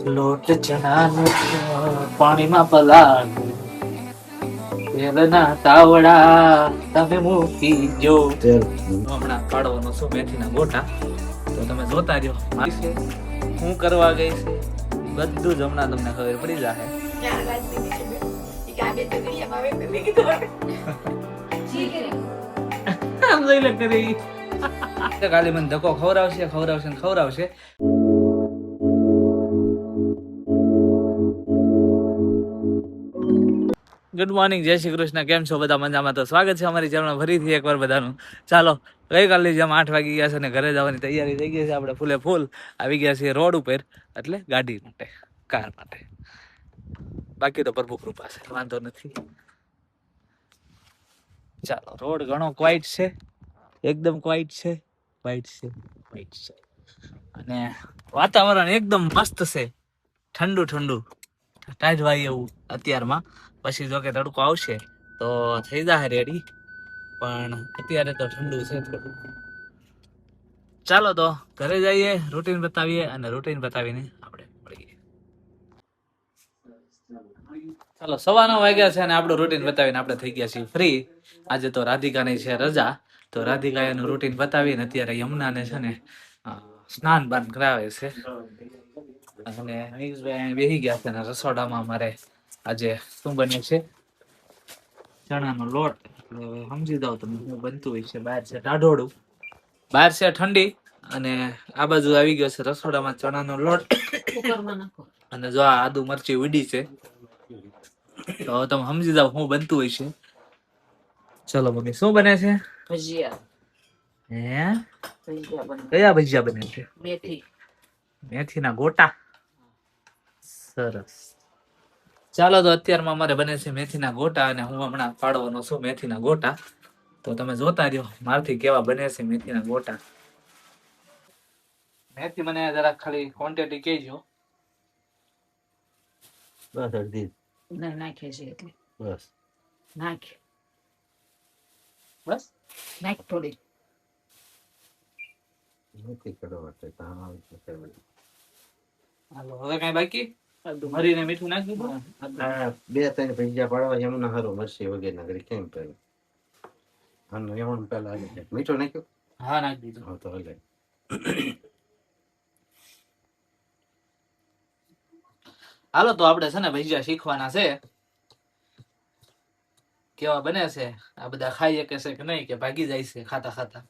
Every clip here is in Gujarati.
લોટ ચણાનો પાણીમાં પલાળો, તેલના તાવડા તમે મૂકી જો. હમણાં પાડવાનો છું મેથીના ગોટા, તો તમે જોતા રહ્યો. હું કરવા ગઈ છે બધું જ હમણાં તમને ખબર પડી જશે. કાલે મને ધક્કો ખવડાવશે. ગુડ મોર્નિંગ, જય શ્રી કૃષ્ણ. કેમ છો બધા? મજામાં? તો સ્વાગત છે અમારી ચેનલમાં ફરીથી એકવાર બધાનું. ચાલો, ગઈકાલની જેમ 8 વાગી ગયા છે અને ઘરે જવાની તૈયારી થઈ ગઈ છે. આપણે ફૂલે ફૂલ આવી ગયા છીએ રોડ ઉપર, એટલે ગાડી માટે, કાર માટે. બાકી તો પ્રભુ કૃપા છે, વાંધો નથી. ચાલો, રોડ ઘણો ક્વાઇટ છે, એકદમ ક્વાઇટ છે, વ્હાઇટ છે અને વાતાવરણ એકદમ મસ્ત છે, ઠંડુ ઠંડુ ટાઢવાય એવું અત્યારમાં. પછી જો કે તડકો આવશે તો થઈ જાય રેડી, પણ અત્યારે તો ઠંડુ છે થોડું. ચાલો તો ઘરે જઈએ, રૂટીન બતાવીએ અને રૂટીન બતાવીને આપણે મળીએ. ચાલો, 9:15 વાગ્યા છે અને આપણું રૂટીન બતાવીને આપણે થઈ ગયા છીએ ફ્રી. આજે તો રાધિકાની છે રજા, તો રાધિકા એનું રૂટીન બતાવીને અત્યારે યમુનાને છે ને સ્નાન બાન કરાવે છે. અને બેસી ગયા છે અને રસોડામાં અમારે આજે શું બને છે? ચણાનો લોટ. સમજી જાવ તમે શું બનતું હોય છે. બહાર છે ટાઢોળું, બહાર છે ઠંડી, અને આ બાજુ આવી ગયો છે રસોડામાં ચણાનો લોટ. અને જો આ આદુ મરચી ઉડી છે, તો તમે સમજી જાવ શું બનતું હોય છે. ચલો મમ્મી, શું બને છે? ભજીયા. કયા ભજીયા બને છે? મેથીના ગોટા. સરસ. ચાલો, તો અત્યારમાં અમારે બને છે મેથીના ગોટા, અને હું હમણાં પાડવાનો છું મેથીના ગોટા, તો તમે જોતા રહ્યો મારથી કેવા બને છે મેથીના ગોટા. મેથી મને જરા ખાલી ક્વોન્ટિટી કહેજો. બસ અડધી નાખે છે એટલે બસ નાખ, બસ નાખ થોડી નથી કરવા. હાલો, હવે કઈ બાકી? મરીને મીઠું નાખી દો. 2-3 ભજીયા પાડવા એમના હારું મરસી વગેરે ના કરી કેમ પહેલા એમ પેલા મીઠું નાખ્યું? હા, નાખી દીધું. હા, તો હલે. હાલો, તો આપણે છે ને ભજીયા શીખવાના છે. કેવા બને છે, આ બધા ખાઈ શકે છે કે નહીં, કે ભાગી જાય છે ખાતા ખાતા,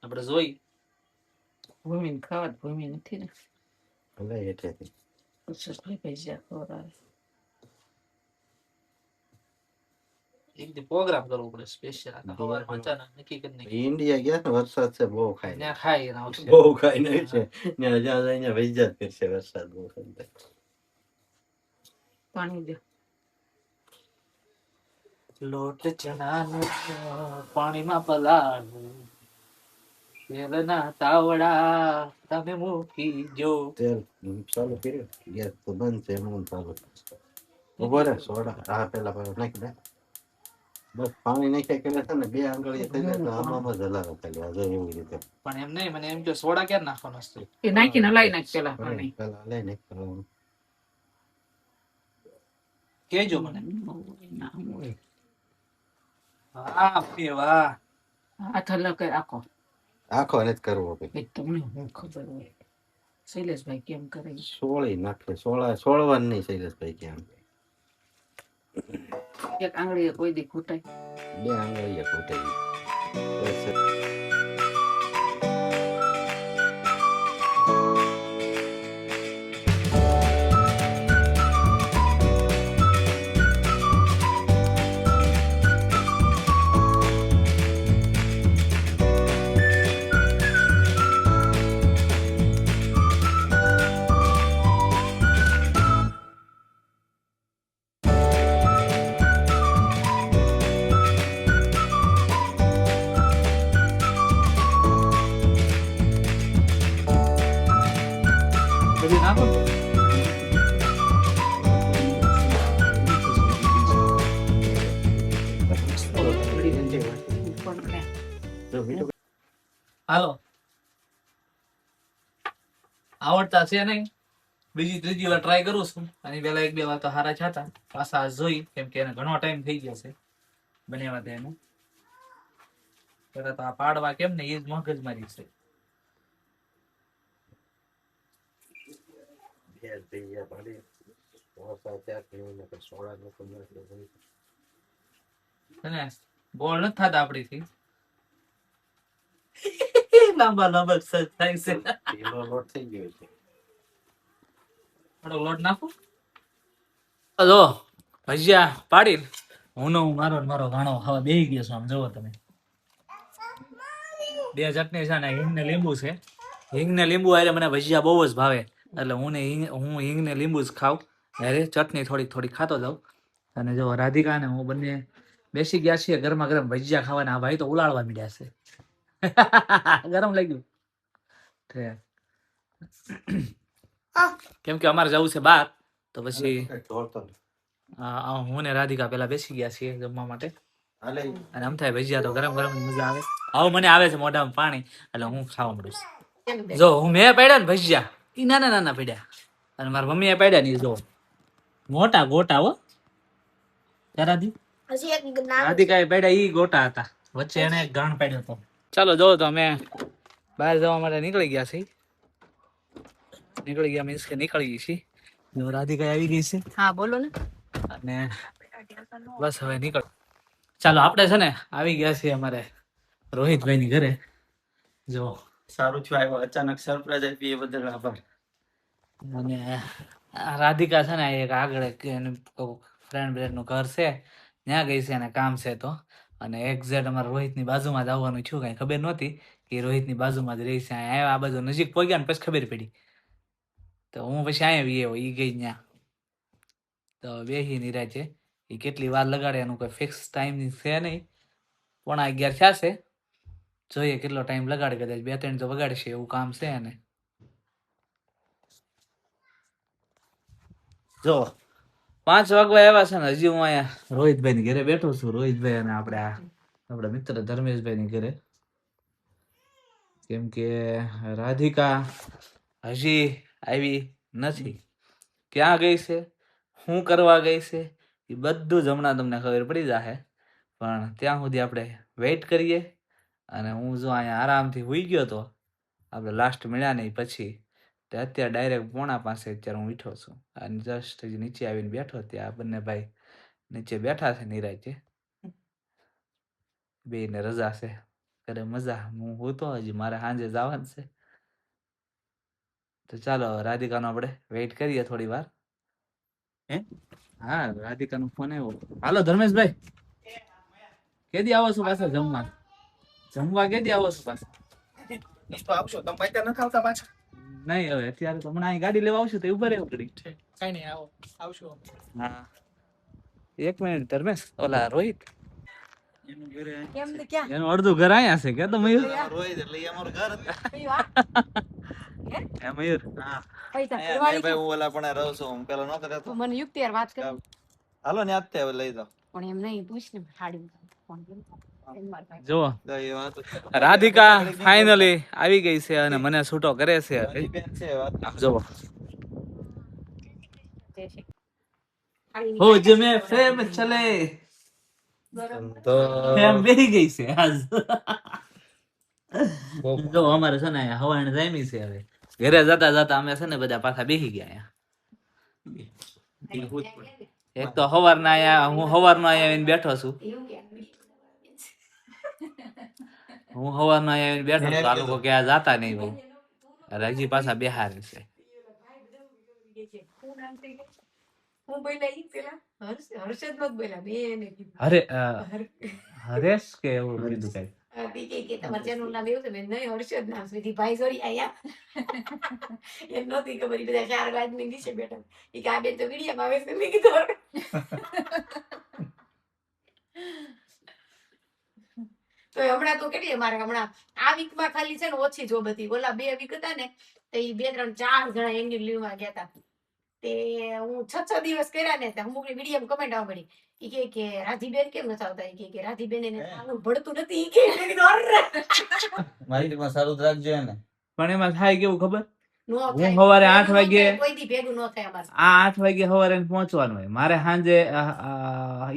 આપણે જોઈ. ભૂમિ ખાવા ભૂમિ નથી ને, ભલે એટલેથી ભજીયા ખવડાવે. એક દી પ્રોગ્રામ કરવો પડે સ્પેશિયલ. સવારમાં ચા નક્કી કરી ઇન્ડિયા ગયા ને, વરસાદ છે બહુ ખાય ને, ખાઈ બહુ ખાઈ નહીં છે ને, જ્યાં જઈને ભજીયા જ કરશે. વરસાદ બહુ પાણી દે. લોટ ચણાનો પાણીમાં પલાળો, તેલના તાવડા તમે મૂકી જો. તેલ ચાલુ કર્યું, ગેસ તો બંધ છે. એમ ચાલુ ઉભો રે. સોડા આ પેલા નાખી દે. બસ પાણી નાખ્યા કરે છે ને, 2 આંગળી થઈ જાય તો આમાં જ હલાવે ખાલી. આ જો એવી રીતે. પણ એમ નહીં, મને એમ કે સોડા ક્યાં નાખવાનો છે? એ નાખીને હલાઈ નાખ પેલા. પાણી પેલા હલાઈ નાખ. કેજો મને. વાહ વાહ, આ થલા કઈ આખો આખો નથી કરવો. તમને હું ખબર હોય શૈલેષભાઈ કેમ કરે? સોળી નાખે. સોળવાનું નહીં શૈલેષભાઈ કેમ. એક આંગળીએ કોઈ દી ખૂટાય, 2 આંગળીએ ખૂટાય. બધી નાખો. હાલો, આવડતા છે નહીં બીજી ત્રીજી વાર ટ્રાય કરું છું. અને પેલા એક બે વાર તો હારા છાતા પાછા જોઈ, કેમ કે એને ઘણો ટાઈમ થઈ ગયો છે બન્યા હતા એનું. પેલા તો આ પાડવા કેમ ને એ જ મગજમારી છે. અને ગોળ નથી થતા આપડીથી. લાંબા લાંબા થાય છે. થોડો લોટ નાખું. જો ભજીયા પાડી હું મારો ગાણો ખાવા બેહી ગયો છું. આમ જોવો તમે, બે ચટણી છે ને હિંગ ને લીંબુ છે. હિંગ ને લીંબુ હારે મને ભજીયા બહુ જ ભાવે, એટલે હું હિંગ ને લીંબુ જ ખાવ. અરે ચટણી થોડીક થોડીક ખાતો જાઉં. અને જો રાધિકા ને હું બંને બેસી ગયા છીએ ગરમા ગરમ ભજીયા ખાવાના. આ ભાઈ તો ઉલાળવા મીડ્યા છે. ગરમ લાગ્યું કેમ કે અમારે જવું છે બહાર, તો પછી હું ને રાધિકા પેલા બેસી ગયા છીએ જમવા માટે. અને આમ થાય ભજીયા તો ગરમ ગરમ મજા આવે. આવું મને આવે છે મોઢામાં પાણી, એટલે હું ખાવા મળું છું. જો હું મેં પડ્યા ને ભજીયા, ઈ નાના નાના પડ્યા, અને મારા મમ્મીએ પડ્યા ને જો મોટા ગોટા. હો રાધિકા પડ્યા ઈ ગોટા હતા, વચ્ચે એને એક ગાણ પડ્યો હતો. ચાલો જો તો અમે બહાર જવા માટે નીકળી ગયા છીએ. નીકળી ગયા મીન્સ કે નીકળી ગઈ છીએ. જો રાધિકા આવી ગઈ છે. હા બોલો ને. અને બસ હવે નીકળ. ચાલો આપણે છે ને આવી ગયા છીએ અમારે રોહિતભાઈ ની ઘરે. જો સારું થયું આવ્યો, અચાનક સરપ્રાઈઝ આપી એ બદલ આભાર. અને આ રાધિકા છે ને એક આગળ ફ્રેન્ડ નું ઘર છે, ત્યાં ગઈ છે અને કામ છે તો. અને એક્ઝેક્ટ અમારા રોહિતની બાજુમાં જ આવવાનું થયું. કઈ ખબર નહોતી કે રોહિતની બાજુમાં જ રહી છે. આ બાજુ નજીક પહોંચ્યા ને પછી ખબર પડી, તો હું પછી અહીંયા આવ્યો. ઈ ગઈ ત્યાં તો બેહી નિરાય છે. એ કેટલી વાર લગાડે એનું કોઈ ફિક્સ ટાઈમ છે નહીં. 11:15 થયા છે. જોઈએ કેટલો ટાઈમ લગાડે, કદાચ 2-3 તો વગાડશે એવું કામ છે. અને જો 5 વાગવા આવ્યા છે ને હજી હું અહીંયા રોહિતભાઈ ની ઘરે બેઠો છું. રોહિતભાઈ અને આપણા મિત્ર ધર્મેશભાઈ ની ઘરે. કેમ કે રાધિકા હજી આવી નથી. ક્યાં ગઈ છે, શું કરવા ગઈ છે, એ બધું જ હમણાં તમને ખબર પડી જશે. પણ ત્યાં સુધી આપણે વેઇટ કરીએ. અને હું જો અહીંયા આરામથી હુઈ ગયો તો આપણે લાસ્ટ મળ્યા નહીં પછી, તે અત્યારે ડાયરેક્ટ 4:45 અત્યારે હું ઉઠ્યો છું. અને જસ્ટ નીચે આવીને બેઠો. ત્યાં બંને ભાઈ નીચે બેઠા છે નિરાંતે. બેયને રજા છે, કરે મજા. હું તો હજી મારે સાંજે જવાનું છે. તો ચાલો રાધિકાનો આપણે વેઇટ કરીએ થોડી વાર. હા રાધિકાનો ફોન આવ્યો. હાલો ધર્મેશભાઈ, કેદી આવો છો પાછા જમવા? કેદી આવો છો પાછા? આવશો તમે અત્યારે નથી આવતા પાછા? નહીં હવે અત્યારે તો હમણાં અહીં ગાડી લેવા આવશું તો ઉભા રહેવું ઘડી. કઈ નહીં, આવો આવશો. હા 1 મિનિટ ધર્મેશ, ઓલા રોહિત એનું ઘરે કેમ ને ક્યાં? એનું અડધું ઘર અહીંયા છે કે તો મયુર? રોહિત એટલે ઈ અમારું ઘર હતું. કઈ વાત? હે મયુર? હા પૈસા અહીંયા ફરવાડી ભાઈ હું ઓલા પણ રહું છું. હું પેલો નતો રહેતો. તો મને યુક્તિ યાર વાત કરી. હાલો ને આજ તે લઈ જાઓ. પણ એમ નહીં, પૂછ ને હાડી ફોન કરી. એમ માર ભાઈ. જો તો એ વાત રાધિકા ફાઇનલી આવી ગઈ છે અને મને છૂટો કરે છે. હજી બેન છે વાત. જો જે છે. હાડીની હો જમે ફેમ ચલે તો ફેમ બેહી ગઈ છે આજ. જો અમારે છે ને હવાને જામી છે. હવે ઘરે જતા જતા અમે છે ને બધા પાછા બેહી ગયા. એક તો હવારના આયા, હું હવારનો આયા આવીને બેઠો છું. એવું કે હું હવારનો આયા આવીને બેઠો છું. આ લોકો કે આ જાતા નહીં ભાઈ, હજી પાછા બેહાર છે. હું બોલ્યા ઈ પેલા હર્ષદ મત બોલ્યા બે એને કીધું. અરે હરેશ કે એવું કીધું કઈ. બીજે કે તમારા ચેનલ નામ એવું છે. મેં નહીં હર્ષદ નામ સુધી ભાઈ સોરી આયા એમ નહોતી ખબર. ઈ બધા 4 આદમી નીચે બેઠા. ઈ કે આ બેન તો વિડીયોમાં આવે છે. મેં કીધું તો હમણાં તો કેટલી મારે હમણાં આ વીકમાં ખાલી છે ને ઓછી જોબ હતી. ઓલા 2 વીક હતા ને તો ઈ 2-3-4 જણા એન્યુઅલ લીવમાં ગયા હતા. તે હું 6 દિવસ કર્યા ને ત્યાં અમુક વિડીયો કમેન્ટ આવવા મળી. ઈ કે રાધીબેન કેમ નથી આવતા? ઈ કે રાધીબેન એને આનું ભળતું નથી. ઈ કે મારી માં સારું રાખજો ને. પણ એમાં થાય કેવું ખબર, નો હું થાય. સવારે ભેગું 8 નો વાગે થાય, કોઈ દી ભેગું નો થાય અમારે. આ 8 વાગે સવારે એને પહોંચવાનું હોય મારે સાંજે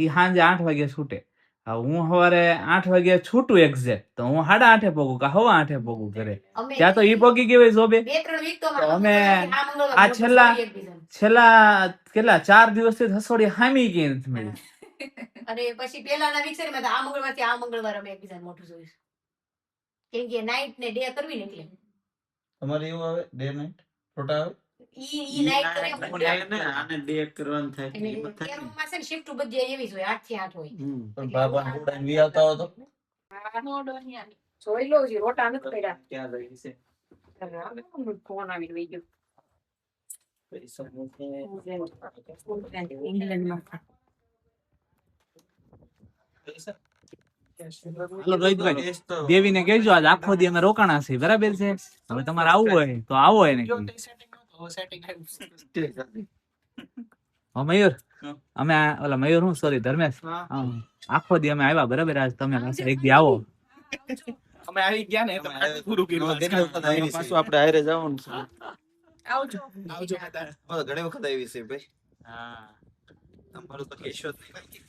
ઈ સાંજે 8 વાગે છૂટે. હવે હું સવારે 8 વાગે છૂટું એક્ઝેક્ટ તો હું 8:30 પોગું કે 8:15 પોગું ઘરે. અમે ત્યાં તો ઈ પોગી ગઈ હોય જોબે. 2-3 વીક તો તો અમારે અમે આ મંગળવાર આ મોઢું છેલ્લા જોઈએ એકબીજાને. છેલ્લા કેટલા 4 દિવસથી હસોડી હામી ગઈ નથી મળી. અને પછી પેલાના વીક છે ને આ મંગળવારથી આ મંગળવાર અમે એકબીજાને મોઢું જોઈશું. કેમ કે નાઈટ ને ડે કરવી ને એટલે તમારે એવું આવે ડે નાઈટ ફોટા આવે ઈ નાઈટ કરે આને ડે કરવાનું થાય અને કેરમમાં છે ને શિફ્ટ બધી એવી જ હોય 8 થી 8 હોય. પણ બાબા ઉડાઈને વી આવતા હો તો જોઈ લો જી રોટા નથી પડ્યા. ક્યાં રહી છે ફોન આવીને વઈ ગયો પૈસા મૂકે ઇંગ્લેન્ડમાં. પૈસા હાલો રોહિતભાઈ, દેવીને કહેજો આજ આખો દી અમે રોકાણા છીએ બરાબર છે. હવે તમારે આવવું હોય તો આવો એને મયુર અમે ઓલા મયુર હું સોરી ધર્મેશ આખો દી અમે આવ્યા બરાબર. આજ તમે પાછા એક દી આવો. અમે આવી ગયા ને તો પૂરું કર્યું. કેટલી વખત આવી છે પાછું આપણે હારે જવાનું છે આવજો આવજો બધા. ઘણી વખત આવી છે ભાઈ હા તમારું તો કેશો જ નહીં.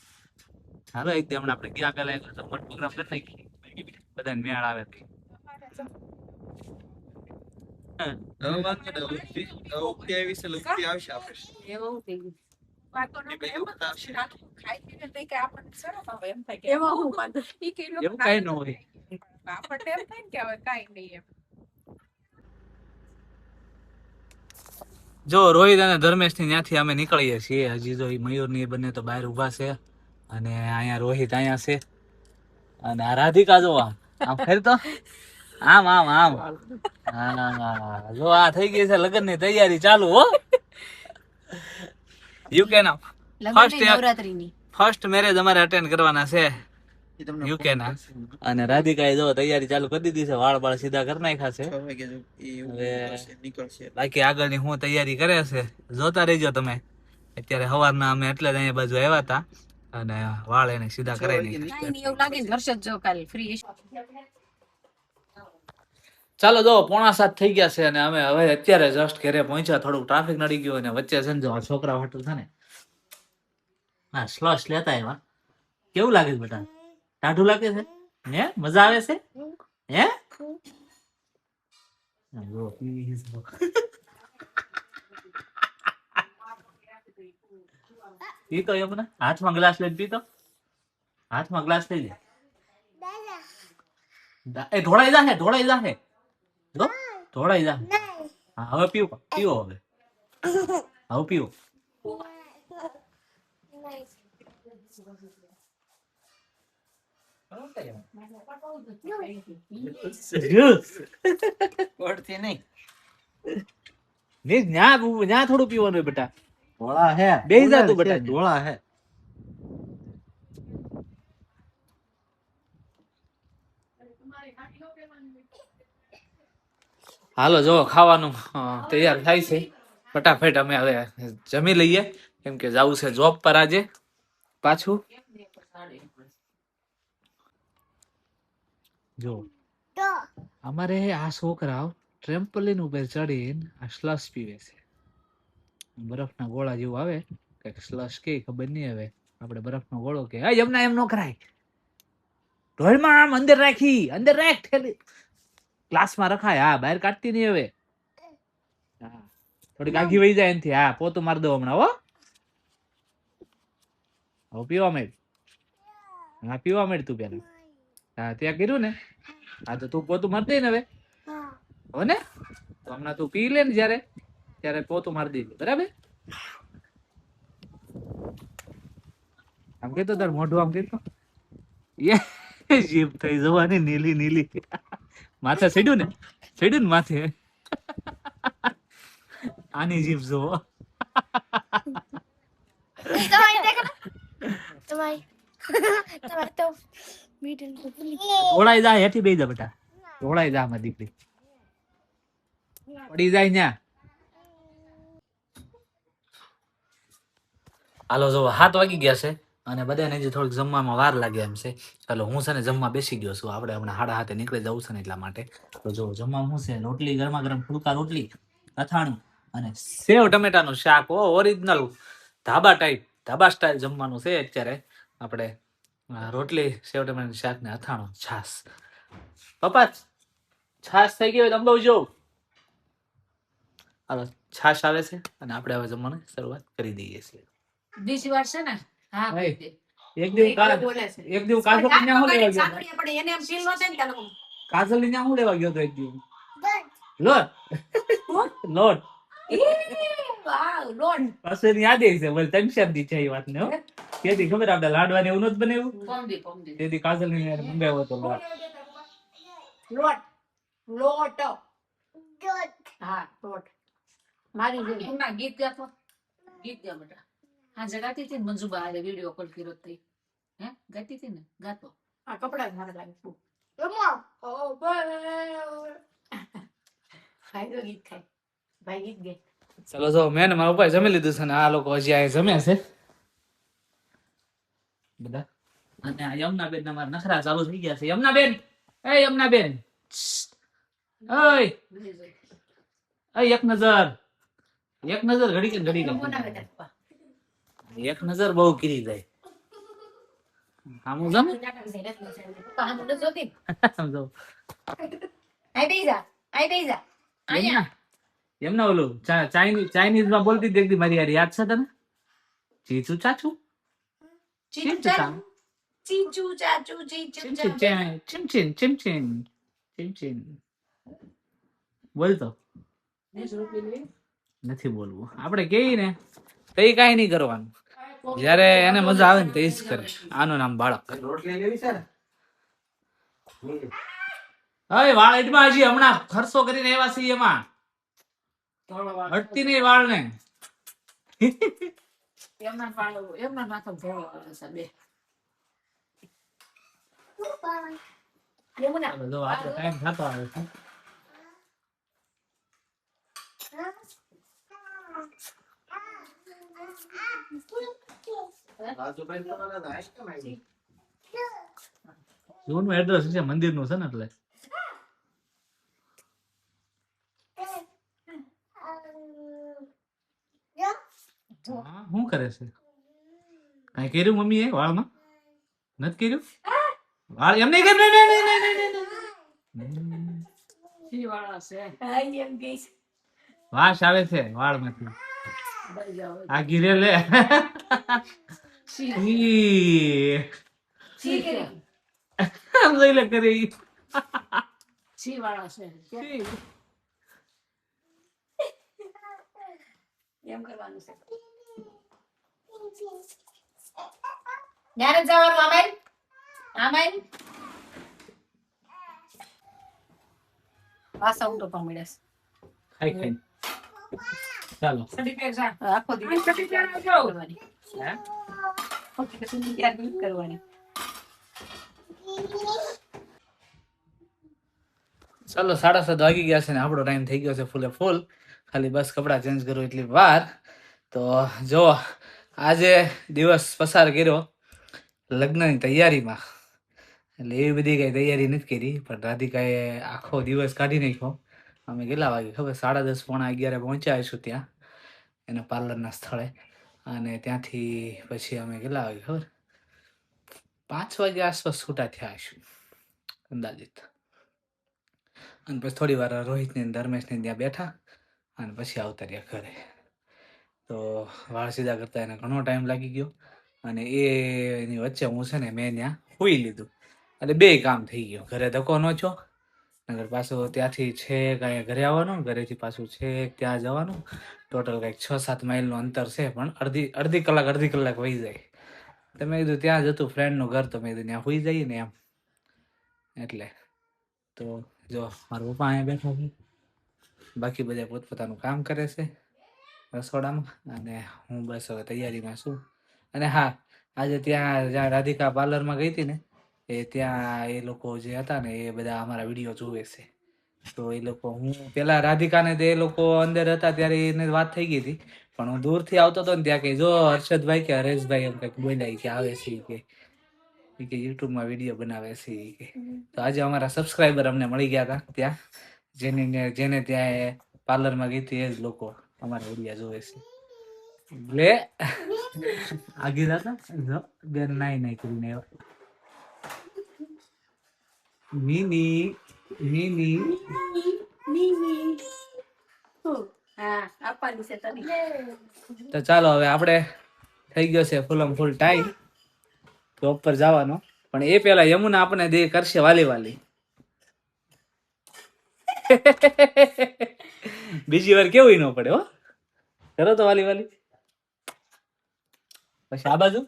હાલો એક દી હમણાં આપણે ગયા પેલા એક મોટો પ્રોગ્રામ કરી નાખીએ બધાને મેળ આવે તો. હવે વાત કરે લગતી આવી છે લગતી આવશે આપણે એવું થઈ ગયું. એ ભાઈ વખત આવશે એમાં હું વાંધો? એવું કઈ ન હોય. જો રોહિત અને ધર્મેશ થી ત્યાંથી અમે નીકળીએ છીએ. હજી જો મયુર ની બંને તો બહાર ઉભા છે અને અહીંયા રોહિત અહીંયા છે અને આ રાધિકા જો આમ ફેરતો આમ આમ આમ હા જો આ થઈ ગઈ છે લગ્ન ની તૈયારી ચાલુ હો. યુકે ના નવરાત્રીની ફર્સ્ટ મેરેજ અમારે અટેન્ડ કરવાના છે યુકે ના. અને રાધિકા એ જો તૈયારી ચાલુ કરી દીધી છે. વાળ બાળ સીધા કરી નાખ્યા છે. નીકળશે બાકી આગળની હું તૈયારી કરે છે જોતા રહેજો તમે. અત્યારે સવારના અમે એટલે જ અહીંયા બાજુ આવ્યા હતા અને વાળ એને સીધા કરાવી નાખ્યા. એવું લાગે છે હર્ષદ જો કાલ ફ્રી ચાલો જો 6:45 થઈ ગયા છે અને અમે હવે અત્યારે જસ્ટ ઘરે પહોંચ્યા. થોડુંક ટ્રાફિક નડી ગયું અને વચ્ચે છે ને જો આ છોકરા વાટું છે ને હા સ્લશ લેતા એવા. કેવું લાગે છે બેટા? ટાઢું લાગે છે? હે મજા આવે છે? હે જો, પીતો એમ ને હાથમાં ગ્લાસ લઈને પીતો. હાથમાં ગ્લાસ લઈ લે. એ ઢોળાઈ જાહે ઢોળાઈ જાહે જો ઢોળાઈ જાહે. હા હવે પીવો પીવો હવે પીવો. પડતી નહીં ન્યા થોડું પીવાનું હોય બેટા. ધોળા હે બેહી જા તું બેટા. ધોળા હે હાલો જો ખાવાનું તૈયાર થાય છે. ફટાફટ અમે હવે જમી લઈએ કેમ કે જવું છે જોબ પર આજે પાછું. જો અમારે આ છોકરાઓ ટ્રેમ્પોલિન ઉપર ચડીને આ સ્લશ પીવે છે. બરફના ગોળા જેવું આવે કઈક સ્લશ કે ખબર નહીં. હવે આપણે બરફનો ગોળો કે એમના એમ નો કરાય. ઢોળમાં આમ અંદર રાખી અંદર રાખ થેલી ક્લાસમાં રખાય. હા બહાર કાઢતી નહીં હવે. હા થોડીક આગી વહી જાય એનથી. હા પોતું મારી દો હમણાં હો. હવે પીવા માંડ. હા પીવા માંડ તું પેલા. હા ત્યાં કર્યું ને. હા તો તું પોતું મારી દે ને હવે હો ને. તો હમણાં તું પી લે ને જયારે ત્યારે પોતું મારી દેજે બરાબર. આમ કેતો તાર મોઢું આમ કેતો એ જીભ થઈ જવાની નીલી નીલી. માથે ચડ્યું ને માથે. આની જીભ જોવો. ઢોળાઈ જા હેઠી બેસી જા બેટા. ઢોળાઈ જા મારી દીકરી પડી જાય ન્યા. હાલો જો 7 વાગી ગયા છે અને બધાને હજી થોડીક જમવામાં વાર લાગે એમ છે. ચાલો હું છે ને જમવા બેસી ગયો છું. આપણે હમણાં 7:30 નીકળી જવું છે ને એટલા માટે. તો જો જમવામાં શું છે રોટલી ગરમા ગરમ ફુલકા રોટલી અથાણું અને સેવ ટમેટાનું શાક. ઓરિજિનલ ધાબા સ્ટાઇલ જમવાનું છે અત્યારે. આપણે રોટલી, સેવ ટમેટાનું શાક ને અથાણું, છાસ. પપ્પા છાસ થઈ ગઈ હોય તો અંબાવજો. હાલો, છાશ આવે છે અને આપણે હવે જમવાની શરૂઆત કરી દઈએ છીએ. બીજી વાર છે ને હા ભાઈ, કહી દે. એક દિવસ બોલે છે એક દિવસ કાજલ ને હું લેવા ગયો હતો? સાંભળીએ પણ એને એમ feel ન થાય ને કે આ લોકો કાજલ ને હું લેવા ગયો હતો એક દિવસ? લોટ. લોટ. વાવ લોટ પાછું એની યાદ આવી છે, બોલ ટેન્શન દી છે એ વાત ને. કેદી ખબર આપણે લાડવાની એવું નતું બનાવ્યું? પમદી તેથી કાજલ ને મંગાવ્યો હતો લોટ. લોટ લોટ હા લોટ મારી જોડે એમના ગીત ગાતો ગીત ગા બેટા હા જગાતી હતી ને મંજુબા હારે વિડીયો કોલ કર્યો તો હે ગાતી હતી ને ગાતો આ કપડા જ મારે લાગે બહુ. ખાઈ તો ગીત ખાય ભાઈ ગીત ગે ચલો જો મેં ને મારા પપ્પાએ જમી લીધું છે ને આ લોકો હજી આ જમે છે બધા. અને આ યમુનાબેન ના મારા નખરા ચાલુ થઈ ગયા છે. યમુનાબેન, એ યમુનાબેન, ઓય એક નજર ઘડી કે ઘડી બનાવે તારા પપ્પા. એક નજર બહુ કરી જાય. આમ જમે પપ્પા હામું નથી જોતી ને. સમજો. આઈ બેહી જા આઈ બેહી જા અહીંયા એમના ઓલું ચાઇનીઝ માં બોલતી હતી એક દી મારી યાર, યાદ છે તને? ચીચુ ચાચુ ચીચુ ચાચુ ચીચુ ચાચુ ચીચુ ચાચુ ચિમચિન બોલતો રોટલી નથી બોલવું. આપણે કહીએ ને તો એ કાંઈ નહીં કરવાનું. જયારે એને મજા આવે ને તો એ જ કરે. આનું નામ બાળક. રોટલી લેવી છે ને? હવે વાળ એટમાં હજી હમણાં ખર્ચો કરીને એવા છીએ એમાં હટતી નહીં વાળ ને. એમના માથે ભોળો આવે છે બે યમુના જો આપણો ટાઈમ થતો આવે છે. રાજુભાઈ તમારા નાશ કેમ આવી? જૂનું એડ્રેસ છે મંદિરનું છે ને એટલે. હા, શું કરે છે? કઈ કર્યું મમ્મી એ વાળમાં? નથી કર્યું? વાળ એમ નહીં સી વાળા છે આઈ એમ ગઈ વાસ આવે છે વાળ માંથી. દઈ જાવ આ ગીરે લે. C E. સી કે આમ જોઈ લે કરી. સી વાળા છે એમ કરવાનું છે જ્ઞાન જવાનું આમાઈ વાસા ઉઠો પણ મળે ખાઈ ખાઈ. ચાલો. આખો દિવસ કરવાની હે? કરવાની ચાલો 7:30 વાગી ગયા છે ને આપણો ટાઈમ થઈ ગયો છે ફૂલે ફૂલ. ખાલી બસ કપડાં ચેન્જ કરું એટલી વાર. તો જો આજે દિવસ પસાર કર્યો લગ્નની તૈયારીમાં. એટલે એવી બધી કઈ તૈયારી નથી કરી પણ રાધિકાએ આખો દિવસ કાઢી નાખ્યો. અમે કેટલા વાગે ખબર? 10:30 પોણા 11 પહોંચ્યા છું ત્યાં એના પાર્લરના સ્થળે. અને ત્યાંથી પછી અમે કેટલા વાગે ખબર? 5 વાગે આસપાસ છૂટા થયા હશું અંદાજિત. અને પછી થોડી વાર રોહિતને ધર્મેશને ત્યાં બેઠા અને પછી આવતા રહ્યા ઘરે. તો વાળ સીધા કરતા એને ઘણો ટાઈમ લાગી ગયો. અને એની વચ્ચે હું છે ને મેં ત્યાં સૂઈ લીધું એટલે બે કામ થઈ ગયું. ઘરે ધક્કો ન છો નગર પાછું ત્યાંથી છેક અહીંયા ઘરે આવવાનું, ઘરેથી પાછું છેક ત્યાં જવાનું. ટોટલ કંઈક 6-7 માઇલનું અંતર છે પણ અડધી કલાક વહી જાય. તો મેં કીધું ત્યાં જ હતું ફ્રેન્ડનું ઘર તો મેં કીધું ત્યાં સૂઈ જઈએ ને એમ. એટલે તો જો મારા પપ્પા અહીંયા બેઠા છે, બાકી બધા પોતપોતાનું કામ કરે છે રસોડામાં અને હું બસ હવે તૈયારીમાં છું. અને હા, આજે જ્યાં રાધિકા પાર્લરમાં ગઈ હતી ને ત્યાં એ લોકો જે હતા ને એ બધા અમારા વિડીયો જોવે છે. તો એ લોકો હું પેલા રાધિકાને તે એ લોકો અંદર હતા ત્યારે એને વાત થઈ ગઈ હતી પણ હું દૂરથી આવતો હતો ને ત્યાં કે જો હર્ષદભાઈ કે હરેશભાઈ એમ કંઈક બોલ્યા કે આવે છે કે યુટ્યુબમાં વિડીયો બનાવે છે કે. તો આજે અમારા સબસ્ક્રાઈબર અમને મળી ગયા હતા ત્યાં જેને ત્યાં પાર્લરમાં ગઈ હતી એ જ લોકો અમારા વિડિયા જોવે છે. એટલે આગી હતા બેન નાઈ નાઈ કરીને આવ્યા. મિની મિની હા આપવાની છે તને. તો ચાલો હવે આપણે થઈ ગયો છે ફૂલમ ફૂલ ટાઈમ જોબ પર જવાનો. પણ એ પેલા યમુના આપણે દે કરશે વાલી વાલી. બીજી વાર કેવું ન પડે હો. કરો તો વાલી વાલી. પછી આ બાજુ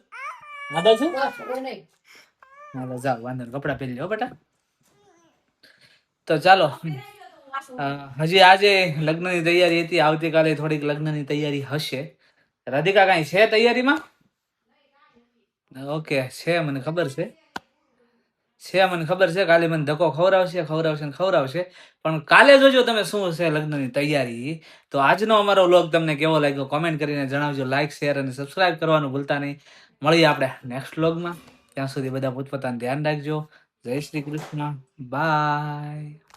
બસ હવે નહીં. હાલો જાઓ વાંધો નહીં. કપડાં પહેરી લો બેટા. તો ચાલો હજી આજે લગ્નની તૈયારી હતી. આવતીકાલે થોડીક લગ્નની તૈયારી હશે. રાધિકા કાંઈ છે તૈયારીમાં? ઓકે છે મને ખબર છે. મને ખબર છે. કાલે મને ધક્કો ખવડાવશે ને ખવડાવશે. પણ કાલે જોજો તમે શું છે લગ્નની તૈયારી. તો આજનો અમારો વ્લોગ તમને કેવો લાગ્યો કોમેન્ટ કરીને જણાવજો. લાઈક શેર અને સબસ્ક્રાઇબ કરવાનું ભૂલતા નહીં. મળીએ આપણે નેક્સ્ટ વ્લોગમાં. ત્યાં સુધી બધા પોતપોતાનું ધ્યાન રાખજો. જય શ્રી કૃષ્ણ. બાય.